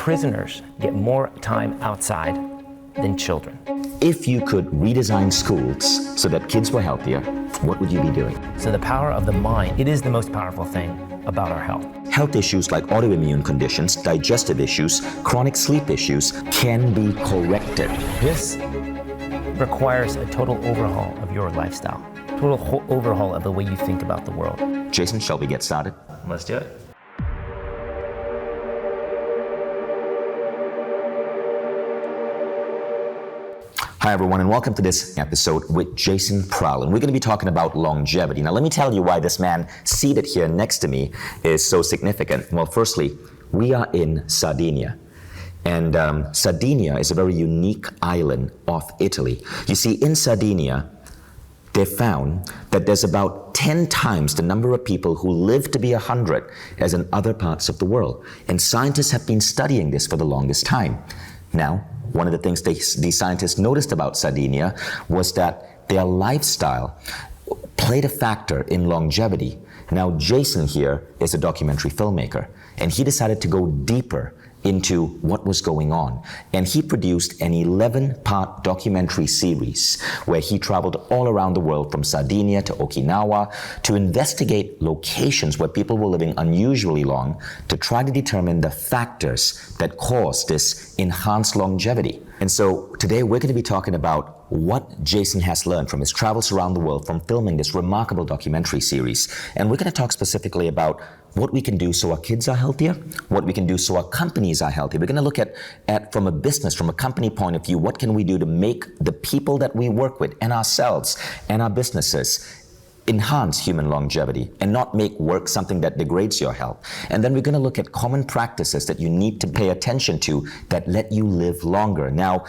prisoners get more time outside than children. If you could redesign schools so that kids were healthier, what would you be doing? So the power of the mind, it is the most powerful thing about our health. Health issues like autoimmune conditions, digestive issues, chronic sleep issues can be corrected. This requires a total overhaul of your lifestyle, total overhaul of the way you think about the world. Jason, shall we get started? Let's do it. Hi everyone, and welcome to this episode with Jason Prall, and we're going to be talking about longevity. Now let me tell you why this man seated here next to me is so significant. Well, firstly, we are in Sardinia, and Sardinia is a very unique island off Italy. You see, in Sardinia, they found that there's about 10 times the number of people who live to be 100 as in other parts of the world, and scientists have been studying this for the longest time. Now, one of the things these scientists noticed about Sardinia was that their lifestyle played a factor in longevity. Now, Jason here is a documentary filmmaker, and he decided to go deeper into what was going on. And he produced an 11-part documentary series where he traveled all around the world from Sardinia to Okinawa to investigate locations where people were living unusually long to try to determine the factors that cause this enhanced longevity. And so today we're going to be talking about what Jason has learned from his travels around the world from filming this remarkable documentary series. And we're going to talk specifically about what we can do so our kids are healthier, what we can do so our companies are healthy. We're going to look at from a business, from a company point of view, what can we do to make the people that we work with and ourselves and our businesses enhance human longevity and not make work something that degrades your health. And then we're going to look at common practices that you need to pay attention to that let you live longer. Now,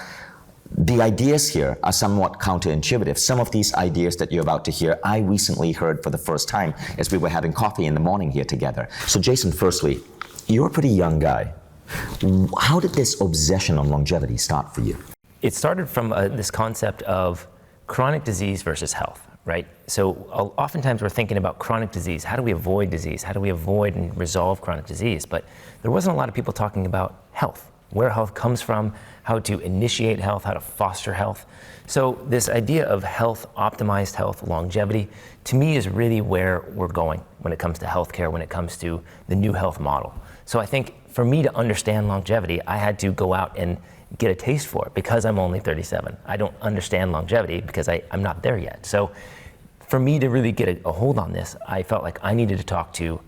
the ideas here are somewhat counterintuitive. Some of these ideas that you're about to hear, I recently heard for the first time as we were having coffee in the morning here together. So Jason, firstly, you're a pretty young guy. How did this obsession on longevity start for you? It started from this concept of chronic disease versus health, right? So oftentimes we're thinking about chronic disease. How do we avoid disease? How do we avoid and resolve chronic disease? But there wasn't a lot of people talking about health, where health comes from, how to initiate health, how to foster health. So this idea of health, optimized health, longevity, to me is really where we're going when it comes to healthcare, when it comes to the new health model. So I think for me to understand longevity, I had to go out and get a taste for it because I'm only 37. I don't understand longevity because I'm not there yet. So for me to really get a hold on this, I felt like I needed to talk to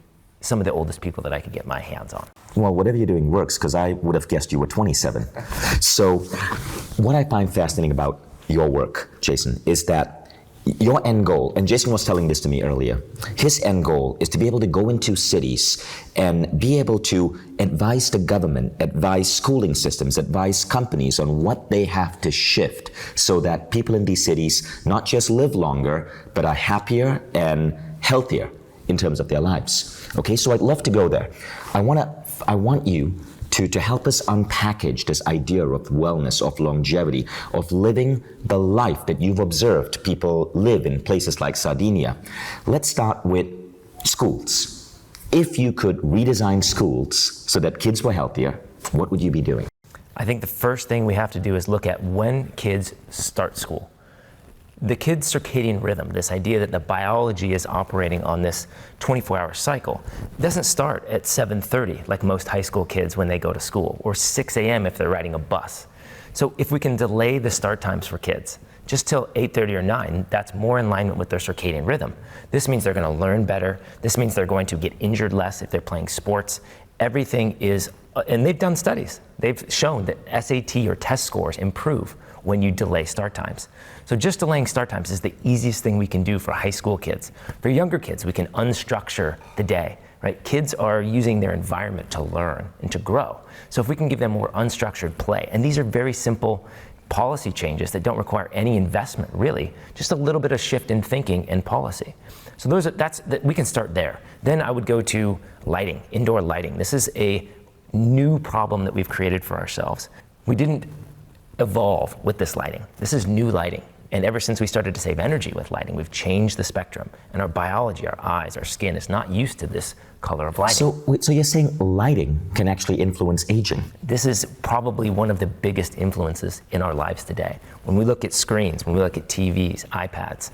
some of the oldest people that I could get my hands on. Well, whatever you're doing works, because I would have guessed you were 27. So what I find fascinating about your work, Jason, is that your end goal, and Jason was telling this to me earlier, his end goal is to be able to go into cities and be able to advise the government, advise schooling systems, advise companies on what they have to shift so that people in these cities not just live longer, but are happier and healthier in terms of their lives. Okay, so I'd love to go there. I want you to help us unpackage this idea of wellness, of longevity, of living the life that you've observed people live in places like Sardinia. Let's start with schools. If you could redesign schools so that kids were healthier, what would you be doing? I think the first thing we have to do is look at when kids start school. The kid's circadian rhythm, this idea that the biology is operating on this 24-hour cycle, doesn't start at 7:30 like most high school kids when they go to school, or 6 a.m. if they're riding a bus. So if we can delay the start times for kids just till 8:30 or 9, that's more in alignment with their circadian rhythm. This means they're going to learn better. This means they're going to get injured less if they're playing sports. Everything is, and they've done studies. They've shown that SAT or test scores improve when you delay start times. So just delaying start times is the easiest thing we can do for high school kids. For younger kids, we can unstructure the day, right? Kids are using their environment to learn and to grow. So if we can give them more unstructured play, and these are very simple policy changes that don't require any investment really, just a little bit of shift in thinking and policy. So we can start there. Then I would go to lighting, indoor lighting. This is a new problem that we've created for ourselves. We didn't evolve with this lighting. This is new lighting. And ever since we started to save energy with lighting, we've changed the spectrum. And our biology, our eyes, our skin is not used to this color of lighting. So you're saying lighting can actually influence aging? This is probably one of the biggest influences in our lives today. When we look at screens, when we look at TVs, iPads,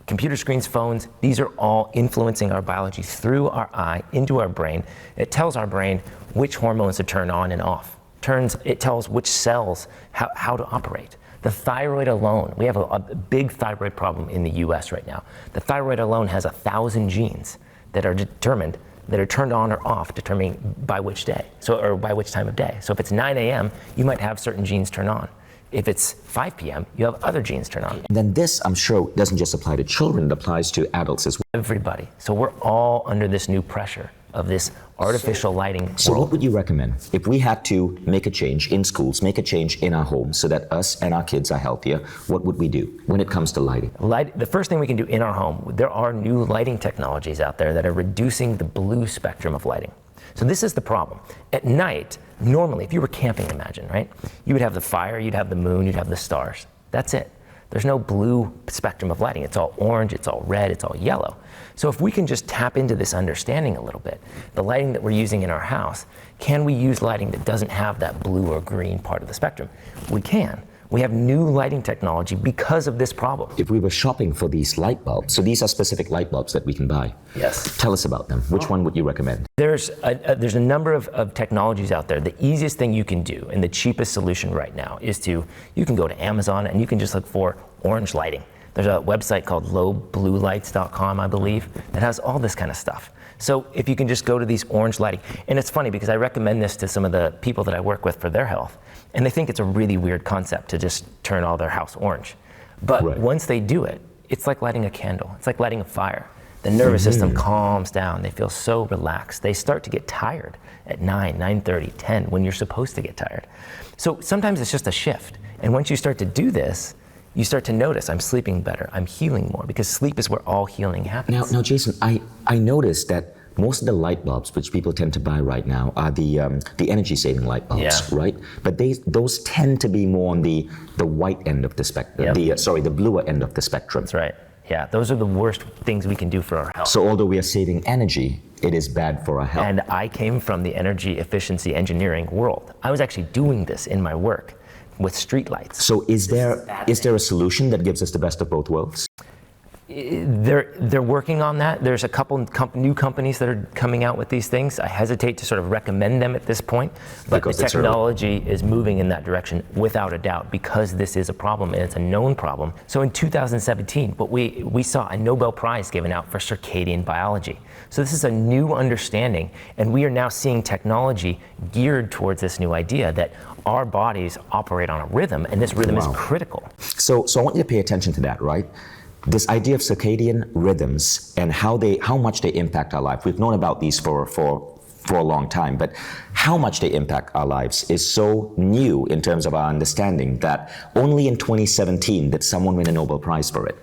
computer screens, phones, these are all influencing our biology through our eye into our brain. It tells our brain which hormones to turn on and off. It tells which cells how to operate. The thyroid alone, we have a big thyroid problem in the US right now. The thyroid alone has 1,000 genes that are determined, that are turned on or off, determining by which day, or by which time of day. So if it's 9 a.m., you might have certain genes turn on. If it's 5 p.m., you have other genes turn on. And then this, I'm sure, doesn't just apply to children, it applies to adults as well. Everybody. So we're all under this new pressure of this artificial lighting So world. what would you recommend if we had to make a change in schools, make a change in our homes so that us and our kids are healthier? What would we do when it comes to lighting? The first thing we can do in our home, there are new lighting technologies out there that are reducing the blue spectrum of lighting. So this is the problem. At night, normally, if you were camping, imagine, right? You would have the fire, you'd have the moon, you'd have the stars. That's it. There's no blue spectrum of lighting. It's all orange, it's all red, it's all yellow. So if we can just tap into this understanding a little bit, the lighting that we're using in our house, can we use lighting that doesn't have that blue or green part of the spectrum? We can. We have new lighting technology because of this problem. If we were shopping for these light bulbs, so these are specific light bulbs that we can buy. Yes. Tell us about them. Which one would you recommend? There's a number of technologies out there. The easiest thing you can do and the cheapest solution right now is you can go to Amazon and you can just look for orange lighting. There's a website called lowbluelights.com, I believe, that has all this kind of stuff. So if you can just go to these orange lighting, and it's funny because I recommend this to some of the people that I work with for their health, and they think it's a really weird concept to just turn all their house orange. But once they do it, it's like lighting a candle. It's like lighting a fire. The nervous system calms down. They feel so relaxed. They start to get tired at 9, 9:30, 10, when you're supposed to get tired. So sometimes it's just a shift. And once you start to do this, you start to notice, I'm sleeping better, I'm healing more, because sleep is where all healing happens. Now, Jason, I noticed that most of the light bulbs which people tend to buy right now are the energy-saving light bulbs, right? But those tend to be more on the white end of the spectrum, the bluer end of the spectrum. That's right. Yeah, those are the worst things we can do for our health. So although we are saving energy, it is bad for our health. And I came from the energy efficiency engineering world. I was actually doing this in my work with streetlights. So is there a solution that gives us the best of both worlds? They're working on that. There's a couple new companies that are coming out with these things. I hesitate to sort of recommend them at this point, but the technology is moving in that direction without a doubt, because this is a problem and it's a known problem. So in 2017, what we saw a Nobel Prize given out for circadian biology. So this is a new understanding, and we are now seeing technology geared towards this new idea that our bodies operate on a rhythm, and this rhythm is critical. So I want you to pay attention to that, right? This idea of circadian rhythms and how much they impact our life. We've known about these for a long time, but how much they impact our lives is so new in terms of our understanding that only in 2017 did someone win a Nobel Prize for it.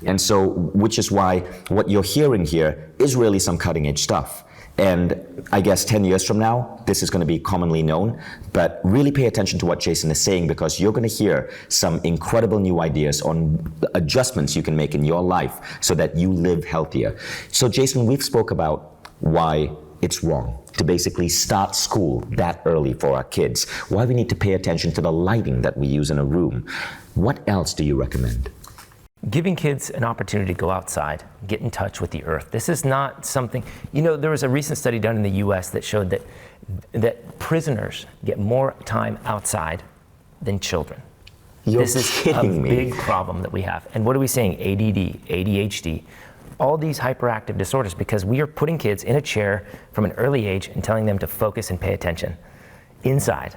And so, which is why what you're hearing here is really some cutting edge stuff. And I guess 10 years from now, this is going to be commonly known, but really pay attention to what Jason is saying, because you're going to hear some incredible new ideas on the adjustments you can make in your life so that you live healthier. So Jason, we've spoke about why it's wrong to basically start school that early for our kids, why we need to pay attention to the lighting that we use in a room. What else do you recommend? Giving kids an opportunity to go outside, get in touch with the earth. This is not something, there was a recent study done in the US that showed that prisoners get more time outside than children. This is kidding me. This is a big problem that we have. And what are we saying? ADD, ADHD, all these hyperactive disorders, because we are putting kids in a chair from an early age and telling them to focus and pay attention inside,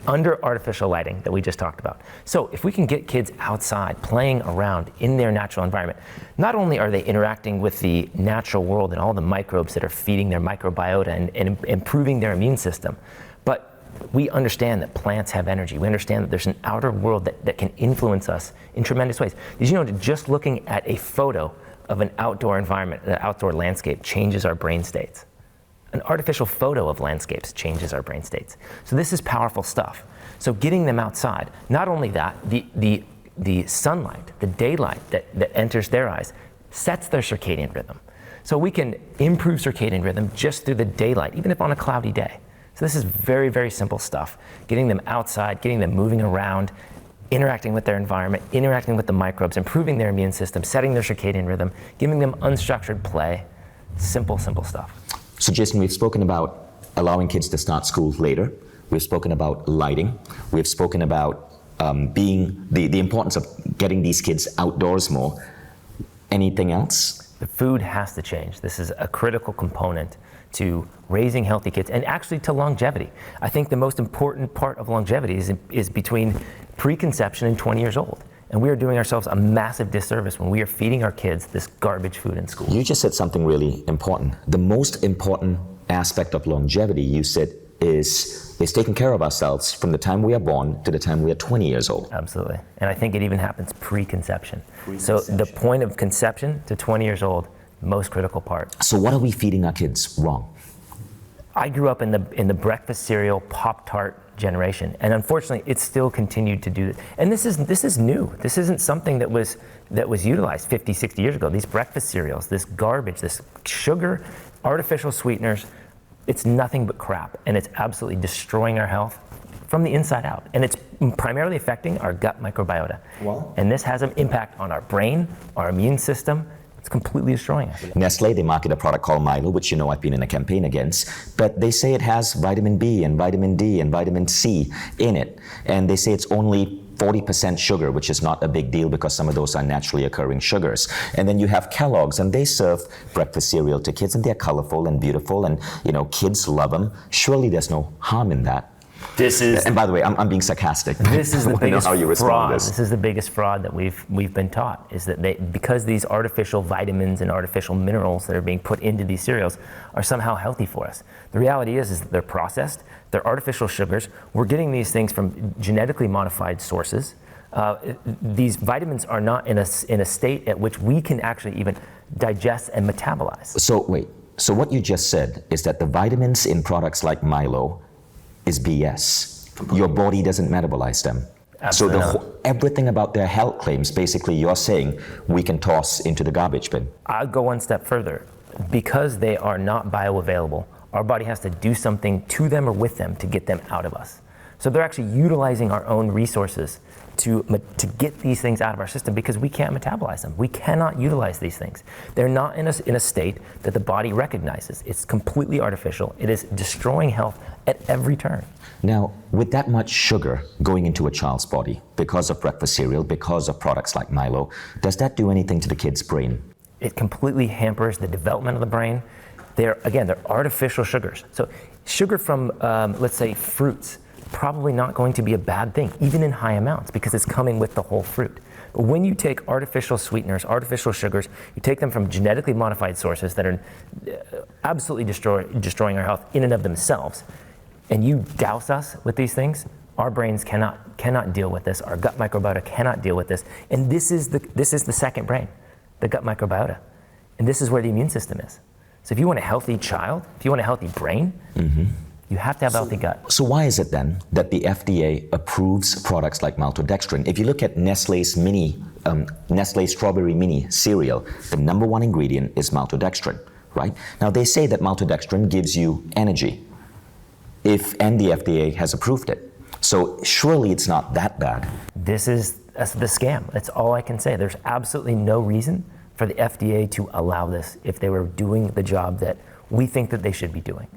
under artificial lighting that we just talked about. So if we can get kids outside playing around in their natural environment, not only are they interacting with the natural world and all the microbes that are feeding their microbiota and improving their immune system, but we understand that plants have energy. We understand that there's an outer world that can influence us in tremendous ways. Did you know that just looking at a photo of an outdoor environment, an outdoor landscape, changes our brain states? An artificial photo of landscapes changes our brain states. So this is powerful stuff. So getting them outside, not only that, the the sunlight, the daylight that enters their eyes, sets their circadian rhythm. So we can improve circadian rhythm just through the daylight, even if on a cloudy day. So this is very, very simple stuff. Getting them outside, getting them moving around, interacting with their environment, interacting with the microbes, improving their immune system, setting their circadian rhythm, giving them unstructured play. Simple, simple stuff. So Jason, we've spoken about allowing kids to start school later. We've spoken about lighting. We've spoken about being the importance of getting these kids outdoors more. Anything else? The food has to change. This is a critical component to raising healthy kids and actually to longevity. I think the most important part of longevity is between preconception and 20 years old. And we are doing ourselves a massive disservice when we are feeding our kids this garbage food in school. You just said something really important. The most important aspect of longevity, you said, is taking care of ourselves from the time we are born to the time we are 20 years old. Absolutely. And I think it even happens preconception. So the point of conception to 20 years old, most critical part. So what are we feeding our kids wrong? I grew up in the breakfast cereal Pop-Tart generation, and unfortunately it's still continued to do this. And this is new. This isn't something that was utilized 50, 60 years ago. These breakfast cereals, this garbage, this sugar, artificial sweeteners, it's nothing but crap, and it's absolutely destroying our health from the inside out. And it's primarily affecting our gut microbiota. Wow. And this has an impact on our brain, our immune system. It's completely destroying us. Nestle, they market a product called Milo, which you know I've been in a campaign against, but they say it has vitamin B and vitamin D and vitamin C in it. And they say it's only 40% sugar, which is not a big deal because some of those are naturally occurring sugars. And then you have Kellogg's, and they serve breakfast cereal to kids, and they're colorful and beautiful, and kids love them. Surely there's no harm in that. And by the way, I'm being sarcastic. This is the biggest fraud. This is the biggest fraud that we've been taught, is that because these artificial vitamins and artificial minerals that are being put into these cereals are somehow healthy for us. The reality is that they're processed, they're artificial sugars. We're getting these things from genetically modified sources. These vitamins are not in a state at which we can actually even digest and metabolize. So wait, so what you just said is that the vitamins in products like Milo is BS. Your body doesn't metabolize them. Absolutely So everything about their health claims, basically you're saying we can toss into the garbage bin. I'll go one step further. Because they are not bioavailable, our body has to do something to them or with them to get them out of us. So they're actually utilizing our own resources to get these things out of our system because we can't metabolize them. We cannot utilize these things. They're not in a state that the body recognizes. It's completely artificial. It is destroying health at every turn. Now, with that much sugar going into a child's body because of breakfast cereal, because of products like Milo, does that do anything to the kid's brain? It completely hampers the development of the brain. They're artificial sugars. So sugar from, let's say, fruits, probably not going to be a bad thing, even in high amounts, because it's coming with the whole fruit. But when you take artificial sweeteners, artificial sugars, you take them from genetically modified sources that are absolutely destroying our health in and of themselves, and you douse us with these things, our brains cannot deal with this. Our gut microbiota cannot deal with this. And this is the second brain, the gut microbiota. And this is where the immune system is. So if you want a healthy child, if you want a healthy brain, you have to have a healthy gut. So why is it then that the FDA approves products like maltodextrin? If you look at Nestle's Nestle Strawberry Mini cereal, the number one ingredient is maltodextrin, right? Now they say that maltodextrin gives you energy, and the FDA has approved it. So surely it's not that bad. This is the scam. That's all I can say. There's absolutely no reason for the FDA to allow this if they were doing the job that we think that they should be doing.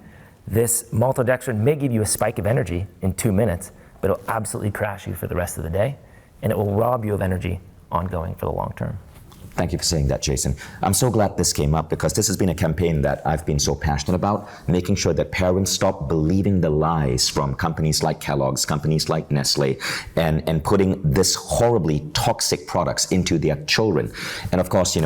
This maltodextrin may give you a spike of energy in 2 minutes, but it'll absolutely crash you for the rest of the day, and it will rob you of energy ongoing for the long term. Thank you for saying that, Jason. I'm so glad this came up because this has been a campaign that I've been so passionate about, making sure that parents stop believing the lies from companies like Kellogg's, companies like Nestle, and putting this horribly toxic products into their children. And of course,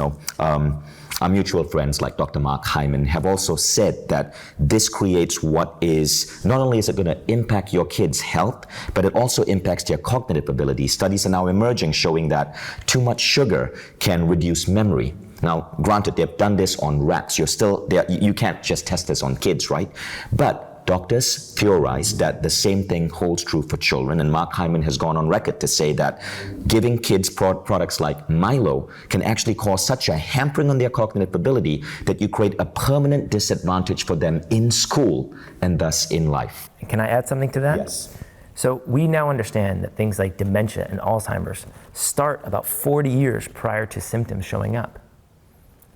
our mutual friends like Dr. Mark Hyman have also said that this creates what is, not only is it going to impact your kids' health, but it also impacts their cognitive ability. Studies are now emerging showing that too much sugar can reduce memory. Now, granted, they've done this on rats. You can't just test this on kids, right? But But doctors theorize that the same thing holds true for children, and Mark Hyman has gone on record to say that giving kids products like Milo can actually cause such a hampering on their cognitive ability that you create a permanent disadvantage for them in school and thus in life. Can I add something to that? Yes. So we now understand that things like dementia and Alzheimer's start about 40 years prior to symptoms showing up.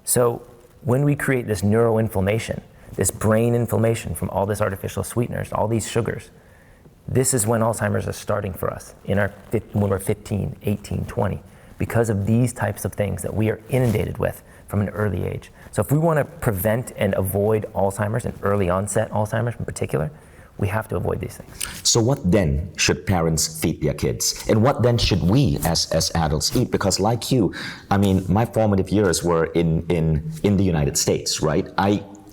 So when we create this neuroinflammation, this brain inflammation from all this artificial sweeteners, all these sugars, this is when Alzheimer's is starting for us when we're 15, 18, 20, because of these types of things that we are inundated with from an early age. So if we want to prevent and avoid Alzheimer's and early onset Alzheimer's in particular, we have to avoid these things. So what then should parents feed their kids? And what then should we as adults eat? Because like you, I mean, my formative years were in the United States, right?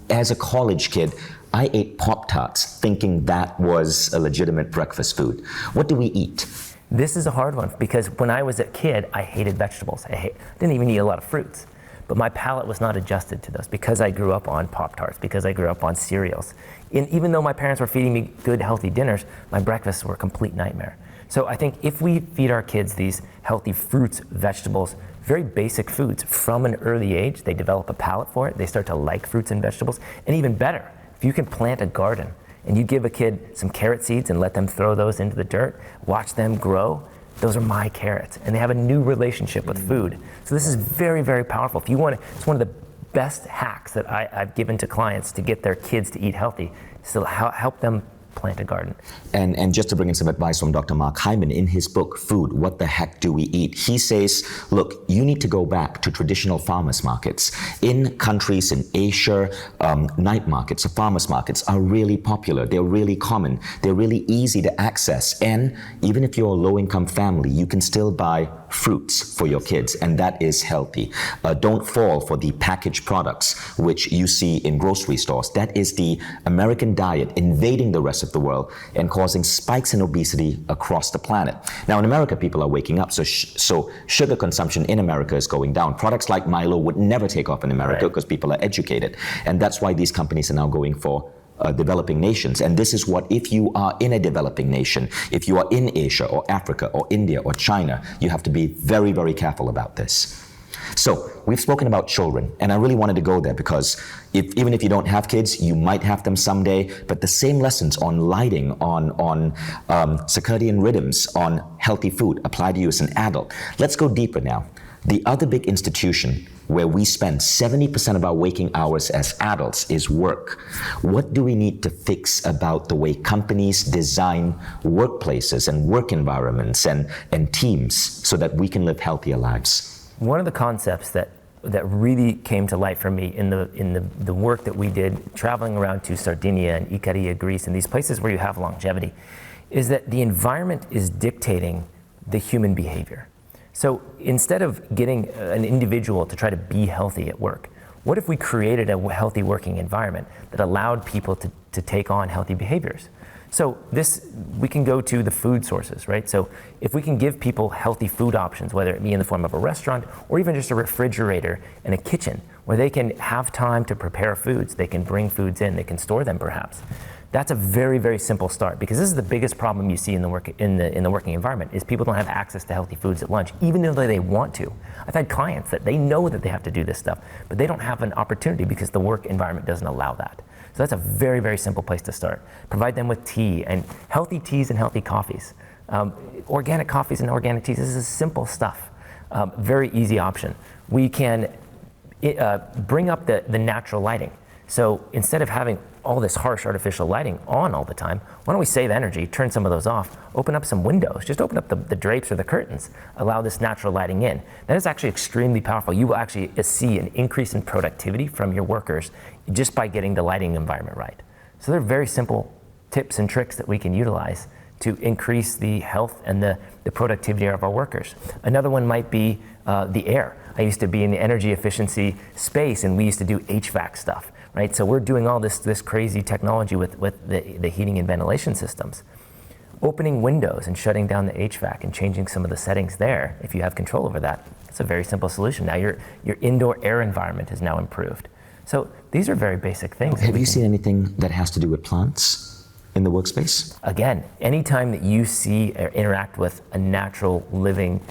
As a college kid, I ate Pop-Tarts thinking that was a legitimate breakfast food. What do we eat? This is a hard one because when I was a kid, I hated vegetables. I didn't even eat a lot of fruits. But my palate was not adjusted to those because I grew up on Pop-Tarts, because I grew up on cereals. And even though my parents were feeding me good, healthy dinners, my breakfasts were a complete nightmare. So I think if we feed our kids these healthy fruits, vegetables, very basic foods from an early age, they develop a palate for it, they start to like fruits and vegetables. And even better, if you can plant a garden and you give a kid some carrot seeds and let them throw those into the dirt, watch them grow, those are my carrots, and they have a new relationship with food. So this is very, very powerful. If you want to, it's one of the best hacks that I've given to clients to get their kids to eat healthy, so help them plant a garden. And just to bring in some advice from Dr. Mark Hyman, in his book, Food, What the Heck Do We Eat? He says, look, you need to go back to traditional farmers markets. In countries in Asia, night markets or farmers markets are really popular. They're really common. They're really easy to access. And even if you're a low-income family, you can still buy fruits for your kids, and that is healthy. Don't fall for the packaged products which you see in grocery stores. That is the American diet invading the rest of the world and causing spikes in obesity across the planet. Now in America, people are waking up, so sugar consumption in America is going down. Products like Milo would never take off in America because people are educated, and that's why these companies are now going for developing nations. And this is what, if you are in a developing nation, if you are in Asia or Africa or India or China, you have to be very, very careful about this. So we've spoken about children, and I really wanted to go there because even if you don't have kids, you might have them someday, but the same lessons on lighting, on circadian rhythms, on healthy food apply to you as an adult. Let's go deeper now. The other big institution where we spend 70% of our waking hours as adults is work. What do we need to fix about the way companies design workplaces and work environments and teams so that we can live healthier lives? One of the concepts that really came to light for me in the work that we did traveling around to Sardinia and Icaria, Greece, and these places where you have longevity, is that the environment is dictating the human behavior. So instead of getting an individual to try to be healthy at work, what if we created a healthy working environment that allowed people to take on healthy behaviors? So we can go to the food sources, right? So if we can give people healthy food options, whether it be in the form of a restaurant or even just a refrigerator and a kitchen where they can have time to prepare foods, they can bring foods in, they can store them perhaps. That's a very, very simple start, because this is the biggest problem you see in the working environment is people don't have access to healthy foods at lunch, even though they want to. I've had clients that they know that they have to do this stuff, but they don't have an opportunity because the work environment doesn't allow that. So that's a very, very simple place to start. Provide them with tea and healthy teas and healthy coffees. Organic coffees and organic teas, this is simple stuff. Very easy option. We can bring up the natural lighting. So instead of having all this harsh artificial lighting on all the time, why don't we save energy, turn some of those off, open up some windows, just open up the drapes or the curtains, allow this natural lighting in. That is actually extremely powerful. You will actually see an increase in productivity from your workers just by getting the lighting environment right. So they're very simple tips and tricks that we can utilize to increase the health and the productivity of our workers. Another one might be the air. I used to be in the energy efficiency space, and we used to do HVAC stuff. Right, so we're doing all this crazy technology with the heating and ventilation systems. Opening windows and shutting down the HVAC and changing some of the settings there, if you have control over that, it's a very simple solution. Now your indoor air environment is now improved. So these are very basic things. Have you seen anything that has to do with plants? in the workspace? Again, anytime that you see or interact with a natural living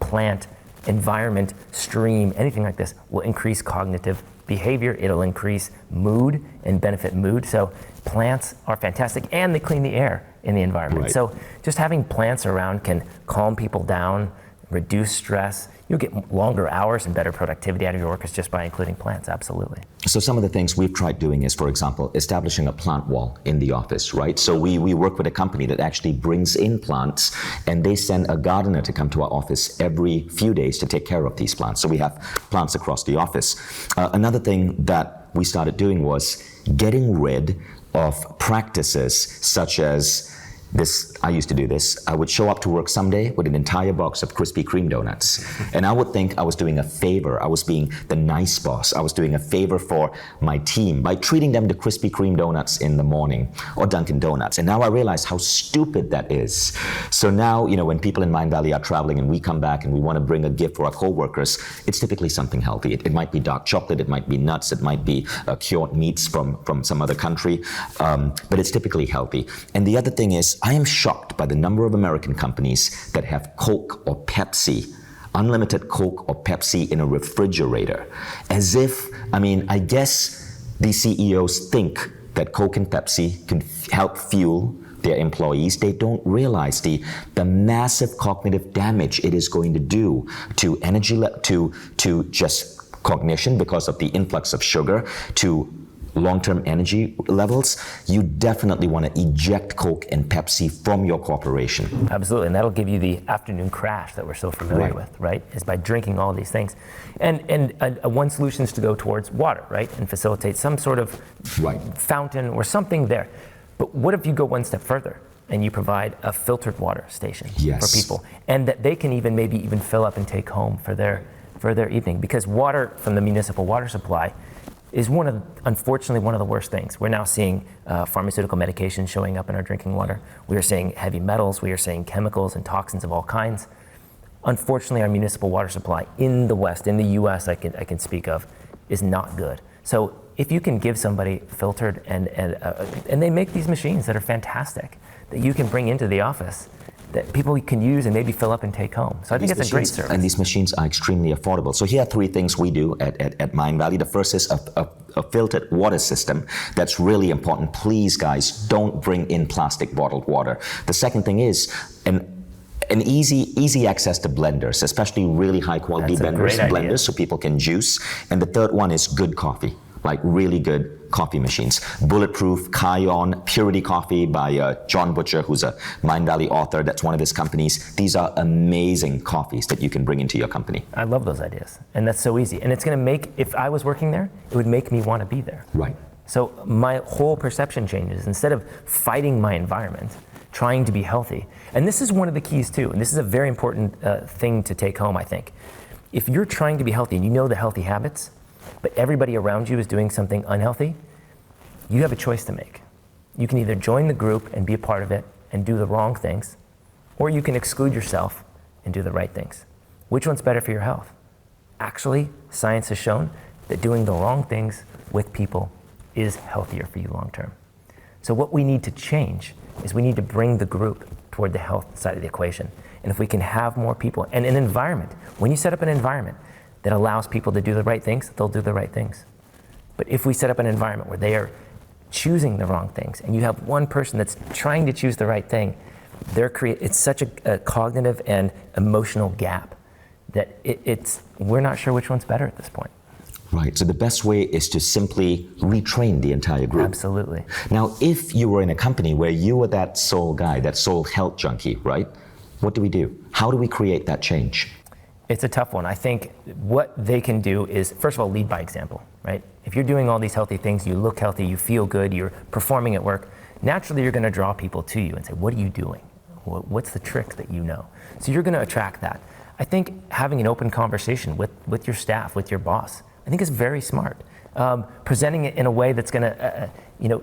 plant, environment, stream, anything like this will increase cognitive behavior. It'll increase mood and benefit mood. So plants are fantastic, and they clean the air in the environment. Right. So just having plants around can calm people down, reduce stress. You'll get longer hours and better productivity out of your workers just by including plants, absolutely. So some of the things we've tried doing is, for example, establishing a plant wall in the office, right? So we work with a company that actually brings in plants, and they send a gardener to come to our office every few days to take care of these plants. So we have plants across the office. Another thing that we started doing was getting rid of practices such as this. I used to do this. I would show up to work someday with an entire box of Krispy Kreme donuts. And I would think I was doing a favor. I was being the nice boss. I was doing a favor for my team by treating them to Krispy Kreme donuts in the morning or Dunkin' Donuts. And now I realize how stupid that is. So now, when people in Mind Valley are traveling and we come back and we want to bring a gift for our coworkers, it's typically something healthy. It might be dark chocolate, it might be nuts, it might be cured meats from some other country, but it's typically healthy. And the other thing is, I am shocked by the number of American companies that have Coke or Pepsi, unlimited Coke or Pepsi in a refrigerator. As if, I guess these CEOs think that Coke and Pepsi can help fuel their employees. They don't realize the massive cognitive damage it is going to do to energy, to just cognition because of the influx of sugar, to long-term energy levels. You definitely want to eject Coke and Pepsi from your corporation. Absolutely, and that'll give you the afternoon crash that we're so familiar with, right? Is by drinking all these things. And one solution is to go towards water, right? And facilitate some sort of fountain or something there. But what if you go one step further and you provide a filtered water station for people, and that they can maybe even fill up and take home for their evening? Because water from the municipal water supply is unfortunately one of the worst things. We're now seeing pharmaceutical medication showing up in our drinking water. We are seeing heavy metals. We are seeing chemicals and toxins of all kinds. Unfortunately, our municipal water supply in the West, in the US, I can speak of, is not good. So if you can give somebody filtered, and they make these machines that are fantastic, that you can bring into the office, that people can use and maybe fill up and take home. So I think it's a great service. And these machines are extremely affordable. So here are 3 things we do at Mind Valley. The first is a filtered water system. That's really important. Please, guys, don't bring in plastic bottled water. The second thing is an easy access to blenders, especially really high quality blenders so people can juice. And the third one is good coffee, like really good coffee machines. Bulletproof, Kion, Purity Coffee by John Butcher, who's a Mind Valley author. That's one of his companies. These are amazing coffees that you can bring into your company. I love those ideas. And that's so easy. And it's going to make, if I was working there, it would make me want to be there. Right. So my whole perception changes. Instead of fighting my environment, trying to be healthy. And this is one of the keys too. And this is a very important thing to take home, I think. If you're trying to be healthy and you know the healthy habits, but everybody around you is doing something unhealthy, you have a choice to make. You can either join the group and be a part of it and do the wrong things, or you can exclude yourself and do the right things. Which one's better for your health? Actually, science has shown that doing the wrong things with people is healthier for you long term. So what we need to change is we need to bring the group toward the health side of the equation. And if we can have more people, and an environment, when you set up an environment that allows people to do the right things, they'll do the right things. But if we set up an environment where they are choosing the wrong things, and you have one person that's trying to choose the right thing, it's such a cognitive and emotional gap that we're not sure which one's better at this point. Right, so the best way is to simply retrain the entire group. Absolutely. Now, if you were in a company where you were that sole guy, that sole health junkie, right? What do we do? How do we create that change? It's a tough one. I think what they can do is, first of all, lead by example, right? If you're doing all these healthy things, you look healthy, you feel good, you're performing at work, naturally you're going to draw people to you and say, what are you doing? What's the trick that you know? So you're going to attract that. I think having an open conversation with your staff, with your boss, I think is very smart. presenting it in a way that's going to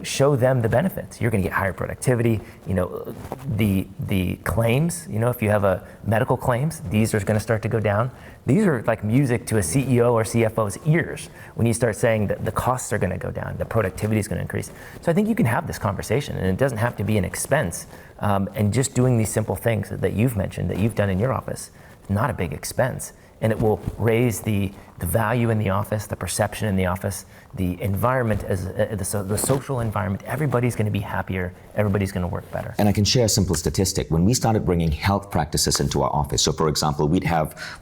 show them the benefits. You're going to get higher productivity. The claims, if you have a medical claims, these are going to start to go down. These are like music to a CEO or CFO's ears when you start saying that the costs are going to go down, the productivity is going to increase. So I think you can have this conversation, and it doesn't have to be an expense. And just doing these simple things that you've mentioned, that you've done in your office, is not a big expense. And it will raise the value in the office, the perception in the office, the environment, the social environment. Everybody's going to be happier. Everybody's going to work better. And I can share a simple statistic. When we started bringing health practices into our office, so for example, we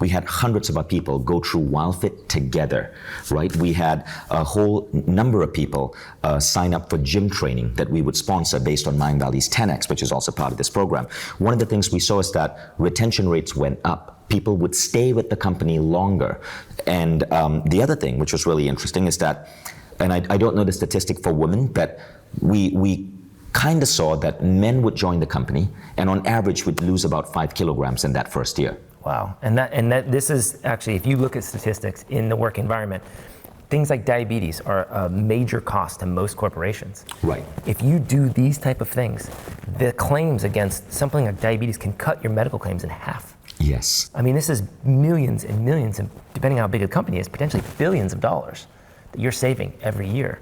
had hundreds of our people go through WildFit together, right? We had a whole number of people sign up for gym training that we would sponsor based on Mindvalley's 10X, which is also part of this program. One of the things we saw is that retention rates went up. People would stay with the company longer. And the other thing, which was really interesting, is that, and I don't know the statistic for women, but we kind of saw that men would join the company and on average would lose about 5 kilograms in that first year. Wow. And that this is actually, if you look at statistics in the work environment, things like diabetes are a major cost to most corporations. Right. If you do these type of things, the claims against something like diabetes can cut your medical claims in half. Yes. I mean, this is millions and millions, and depending on how big a company is, potentially billions of dollars that you're saving every year.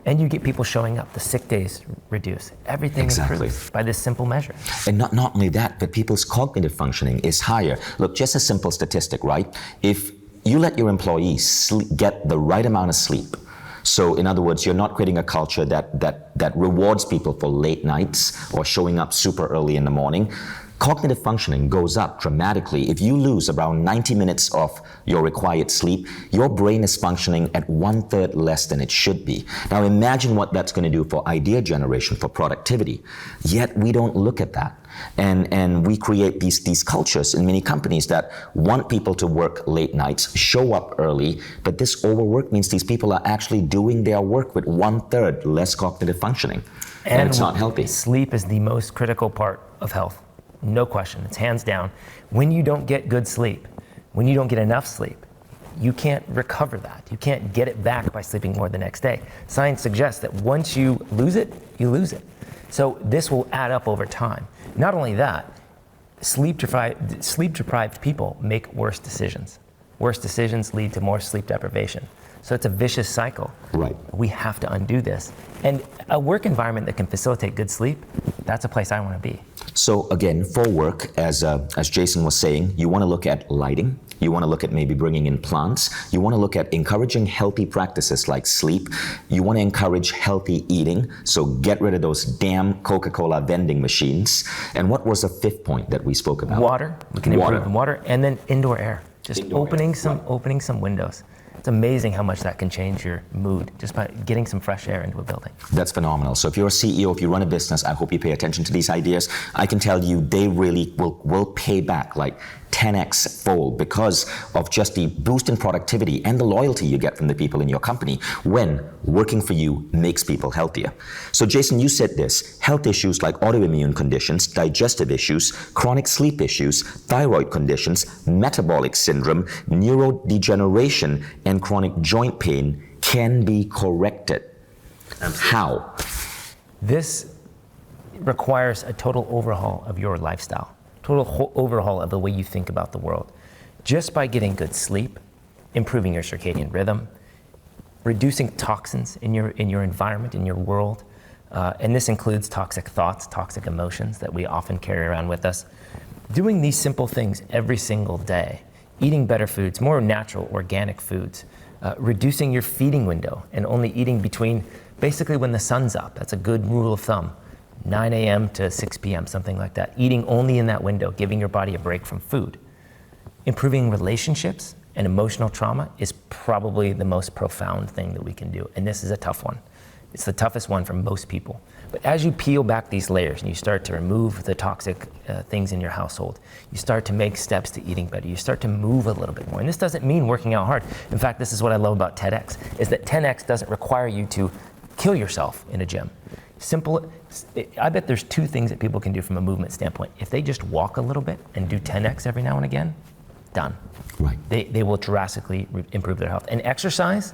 And you get people showing up, the sick days reduce. Everything improves by this simple measure. And not only that, but people's cognitive functioning is higher. Look, just a simple statistic, right? If you let your employees get the right amount of sleep, so in other words, you're not creating a culture that rewards people for late nights or showing up super early in the morning, cognitive functioning goes up dramatically. If you lose around 90 minutes of your required sleep, your brain is functioning at 1/3 less than it should be. Now imagine what that's going to do for idea generation, for productivity. Yet we don't look at that. And we create these cultures in many companies that want people to work late nights, show up early, but this overwork means these people are actually doing their work with 1/3 less cognitive functioning. And it's not healthy. Sleep is the most critical part of health. No question, it's hands down. When you don't get good sleep, when you don't get enough sleep, you can't recover that. You can't get it back by sleeping more the next day. Science suggests that once you lose it, you lose it. So this will add up over time. Not only that, sleep-deprived people make worse decisions. Worse decisions lead to more sleep deprivation. So it's a vicious cycle. Right. We have to undo this. And a work environment that can facilitate good sleep, that's a place I want to be. So again, for work, as Jason was saying, you want to look at lighting. You want to look at maybe bringing in plants. You want to look at encouraging healthy practices like sleep. You want to encourage healthy eating. So get rid of those damn Coca-Cola vending machines. And what was the fifth point that we spoke about? Water. We can improve water, and then indoor air. Just opening some windows. It's amazing how much that can change your mood just by getting some fresh air into a building. That's phenomenal. So if you're a CEO, if you run a business, I hope you pay attention to these ideas. I can tell you they really will pay back like 10x fold because of just the boost in productivity and the loyalty you get from the people in your company when working for you makes people healthier. So Jason, you said this: health issues like autoimmune conditions, digestive issues, chronic sleep issues, thyroid conditions, metabolic syndrome, neurodegeneration, and chronic joint pain can be corrected. Absolutely. How? This requires a total overhaul of your lifestyle. Total overhaul of the way you think about the world. Just by getting good sleep, improving your circadian rhythm, reducing toxins in your environment, in your world, and this includes toxic thoughts, toxic emotions that we often carry around with us. Doing these simple things every single day, eating better foods, more natural, organic foods, reducing your feeding window and only eating between basically when the sun's up. That's a good rule of thumb. 9 a.m. to 6 p.m., something like that. Eating only in that window, giving your body a break from food. Improving relationships and emotional trauma is probably the most profound thing that we can do. And this is a tough one. It's the toughest one for most people. But as you peel back these layers and you start to remove the toxic things in your household, you start to make steps to eating better. You start to move a little bit more. And this doesn't mean working out hard. In fact, this is what I love about TEDx, is that 10X doesn't require you to kill yourself in a gym. Simple. I bet there's two things that people can do from a movement standpoint. If they just walk a little bit and do 10X every now and again, done. Right. They will drastically improve their health. And exercise,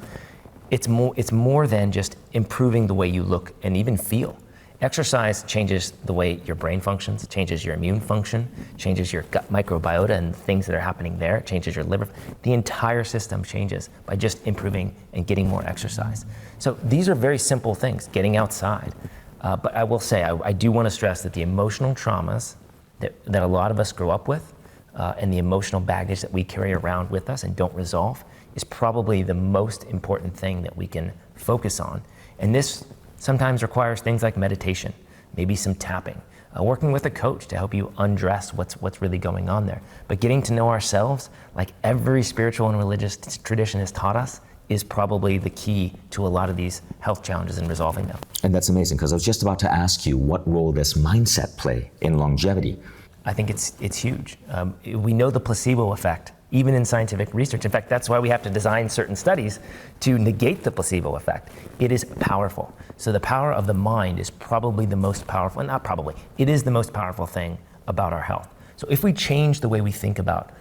it's more than just improving the way you look and even feel. Exercise changes the way your brain functions, it changes your immune function, changes your gut microbiota and things that are happening there, it changes your liver. The entire system changes by just improving and getting more exercise. So these are very simple things, getting outside. But I will say, I do want to stress that the emotional traumas that a lot of us grow up with and the emotional baggage that we carry around with us and don't resolve is probably the most important thing that we can focus on. And this sometimes requires things like meditation, maybe some tapping, working with a coach to help you undress what's really going on there. But getting to know ourselves, like every spiritual and religious tradition has taught us, is probably the key to a lot of these health challenges and resolving them. And that's amazing, because I was just about to ask you, what role does mindset play in longevity? I think it's huge. We know the placebo effect, even in scientific research. In fact, that's why we have to design certain studies to negate the placebo effect. It is powerful. So the power of the mind is probably the most powerful, not probably, it is the most powerful thing about our health. So if we change the way we think about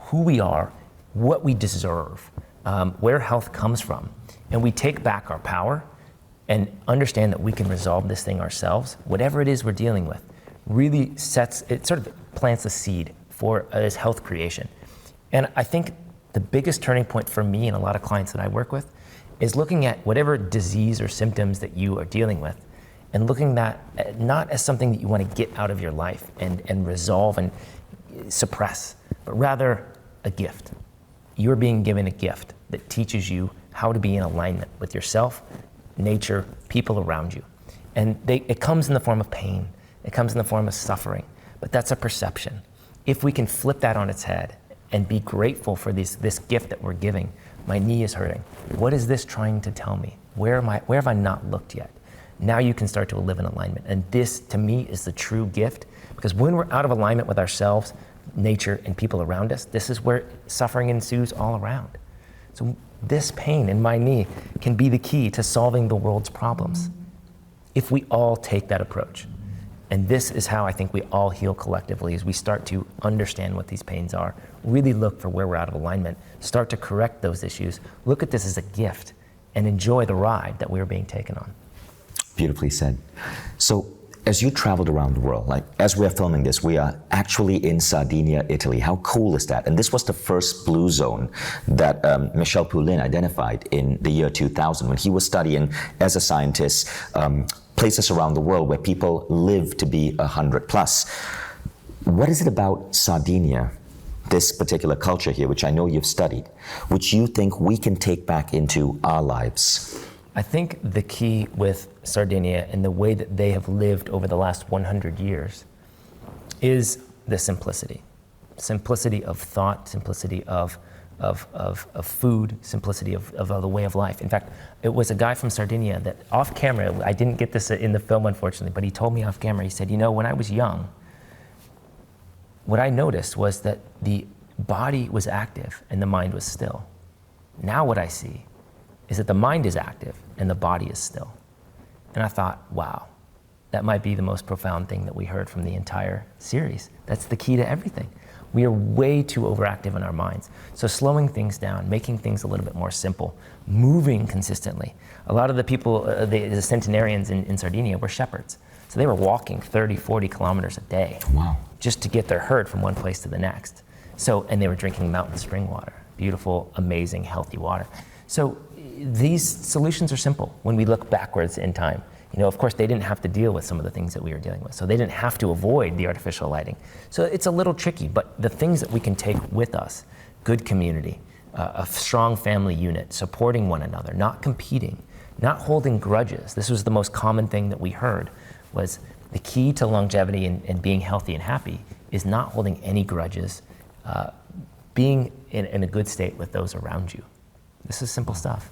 who we are, what we deserve, where health comes from, and we take back our power and understand that we can resolve this thing ourselves, whatever it is we're dealing with, really it sort of plants a seed for this health creation. And I think the biggest turning point for me and a lot of clients that I work with is looking at whatever disease or symptoms that you are dealing with and looking at not as something that you want to get out of your life and resolve and suppress, but rather a gift. You're being given a gift that teaches you how to be in alignment with yourself, nature, people around you. And it comes in the form of pain. It comes in the form of suffering, but that's a perception. If we can flip that on its head and be grateful for this gift that we're giving. My knee is hurting. What is this trying to tell me? Where have I not looked yet? Now you can start to live in alignment. And this, to me, is the true gift, because when we're out of alignment with ourselves, nature, and people around us, this is where suffering ensues all around. So this pain in my knee can be the key to solving the world's problems if we all take that approach. And this is how I think we all heal collectively, as we start to understand what these pains are, really look for where we're out of alignment, start to correct those issues, look at this as a gift, and enjoy the ride that we're being taken on. Beautifully said. So, as you traveled around the world, like as we're filming this, we are actually in Sardinia, Italy. How cool is that? And this was the first blue zone that Michel Poulin identified in the year 2000 when he was studying as a scientist places around the world where people live to be 100 plus. What is it about Sardinia, this particular culture here, which I know you've studied, which you think we can take back into our lives? I think the key with Sardinia and the way that they have lived over the last 100 years is the simplicity. Simplicity of thought, simplicity of food, simplicity of the way of life. In fact, it was a guy from Sardinia that off camera, I didn't get this in the film unfortunately, but he told me off camera, he said, you know, when I was young, what I noticed was that the body was active and the mind was still. Now what I see is that the mind is active and the body is still. And I thought, wow, that might be the most profound thing that we heard from the entire series. That's the key to everything. We are way too overactive in our minds. So slowing things down, making things a little bit more simple, moving consistently. A lot of the people, the centenarians in Sardinia were shepherds. So they were walking 30, 40 kilometers a day. Wow. Just to get their herd from one place to the next. So, and they were drinking mountain spring water, beautiful, amazing, healthy water. So these solutions are simple when we look backwards in time. You know, of course, they didn't have to deal with some of the things that we were dealing with. So they didn't have to avoid the artificial lighting. So it's a little tricky, but the things that we can take with us, good community, a strong family unit, supporting one another, not competing, not holding grudges. This was the most common thing that we heard, was the key to longevity and being healthy and happy is not holding any grudges, being in a good state with those around you. This is simple stuff.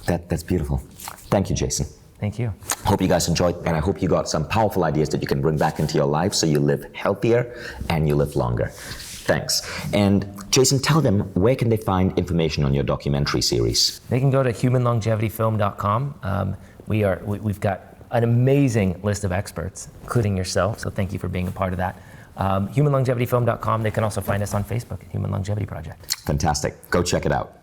That's beautiful. Thank you, Jason. Thank you. Hope you guys enjoyed, and I hope you got some powerful ideas that you can bring back into your life so you live healthier and you live longer. Thanks. And Jason, tell them, where can they find information on your documentary series? They can go to humanlongevity.film.com. We've got an amazing list of experts, including yourself, so thank you for being a part of that. Humanlongevity.film.com. They can also find us on Facebook at Human Longevity Project. Fantastic. Go check it out.